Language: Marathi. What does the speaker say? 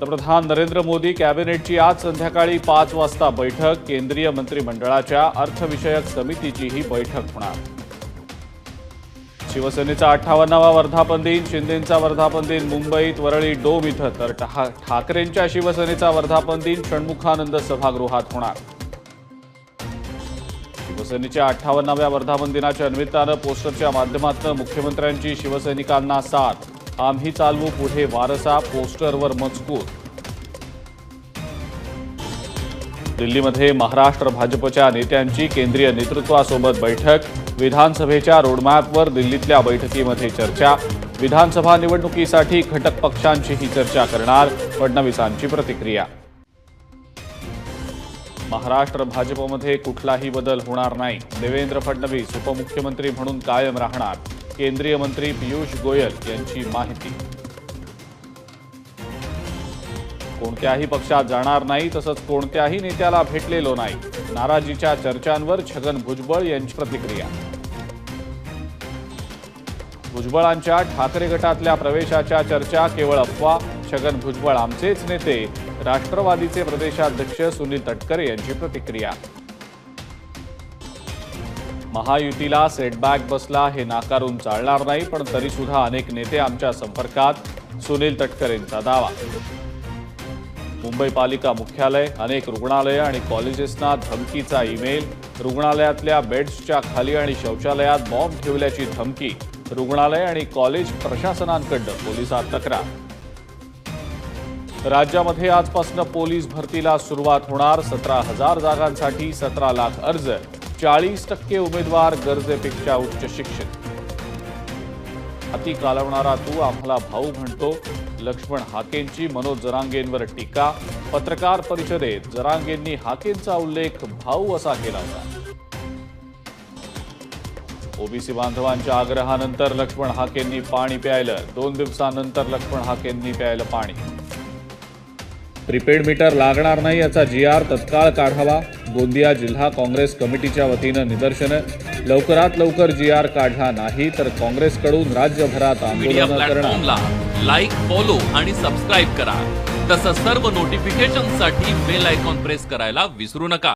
पंतप्रधान नरेंद्र मोदी कॅबिनेटची आज संध्याकाळी 5 वाजता बैठक। केंद्रीय मंत्रिमंडळाच्या अर्थविषयक समितीची ही बैठक होणार। शिवसेनेचा 58वा वर्धापन दिन, शिंदेंचा वर्धापन दिन मुंबईत वरळी डोम इथं, तर ठाकरेंच्या शिवसेनेचा वर्धापन दिन षण्मुखानंद सभागृहात होणार। शिवसेनेच्या 58व्या वर्धापन दिनाच्या निमित्तानं पोस्टरच्या माध्यमातून मुख्यमंत्र्यांची शिवसैनिकांना साथ। आम्ही चालवू पुढे वारसा, पोस्टरवर मजकूर। दिल्लीमध्ये महाराष्ट्र भाजपच्या नेत्यांची केंद्रीय नेतृत्वासोबत बैठक। विधानसभेच्या रोडमॅपवर दिल्लीतल्या बैठकीमध्ये चर्चा। विधानसभा निवडणुकीसाठी घटक पक्षांचीही चर्चा करणार, फडणवीसांची प्रतिक्रिया। महाराष्ट्र भाजपमध्ये कुठलाही बदल होणार नाही, देवेंद्र फडणवीस उपमुख्यमंत्री म्हणून कायम राहणार। केंद्रीय मंत्री पियुष गोयल यांची माहिती। कोणत्याही पक्षात जाणार नाही, तसंच कोणत्याही नेत्याला भेटलेलो नाही, नाराजीच्या चर्चांवर छगन भुजबळ यांची प्रतिक्रिया। भुजबळांच्या ठाकरे गटातल्या प्रवेशाच्या चर्चा केवळ अफवा, छगन भुजबळ आमचेच नेते। राष्ट्रवादीचे प्रदेशाध्यक्ष सुनील तटकरे यांची प्रतिक्रिया। महायुतीला सेटबॅक बसला हे नाकारून चालणार नाही, पण तरीसुद्धा अनेक नेते आमच्या संपर्कात, सुनील तटकरेंचा दावा। मुंबई पालिका मुख्यालय, अनेक रुग्णालय आणि कॉलेजेसना धमकीचा ईमेल। रुग्णालयातल्या बेड्सच्या खाली आणि शौचालयात बॉम्ब ठेवल्याची धमकी। रुग्णालय आणि कॉलेज प्रशासनांकडून पोलिसात तक्रार। राज्यामध्ये आजपासून पोलीस भरतीला सुरुवात होणार। 17,000 जागांसाठी 17 लाख अर्ज। 40% उमेदवार गरजेपेक्षा उच्च शिक्षित। हाती कालवणारा तू आम्हाला भाऊ म्हणतो, लक्ष्मण हाकेंची मनोज जरांगेंवर टीका। पत्रकार परिषदेत जरांगेंनी हाकेंचा उल्लेख भाऊ असा केला होता। ओबीसी बांधवांच्या आग्रहानंतर लक्ष्मण हाकेंनी पाणी प्यायलं। 2 दिवसांनंतर लक्ष्मण हाकेंनी प्यायलं पाणी। प्रीपेड मीटर लागणार नाही याचा GR तत्काळ काढावा। गोंदिया जिल्हा काँग्रेस कमिटीच्या वतीनं निदर्शनं। लवकरात लवकर GR काढला नाही तर काँग्रेसकडून राज्यभरात आंदोलन करणार। लाईक, फॉलो आणि सबस्क्राईब करा। तसंच सर्व नोटिफिकेशनसाठी बेल आयकॉन प्रेस करायला विसरू नका।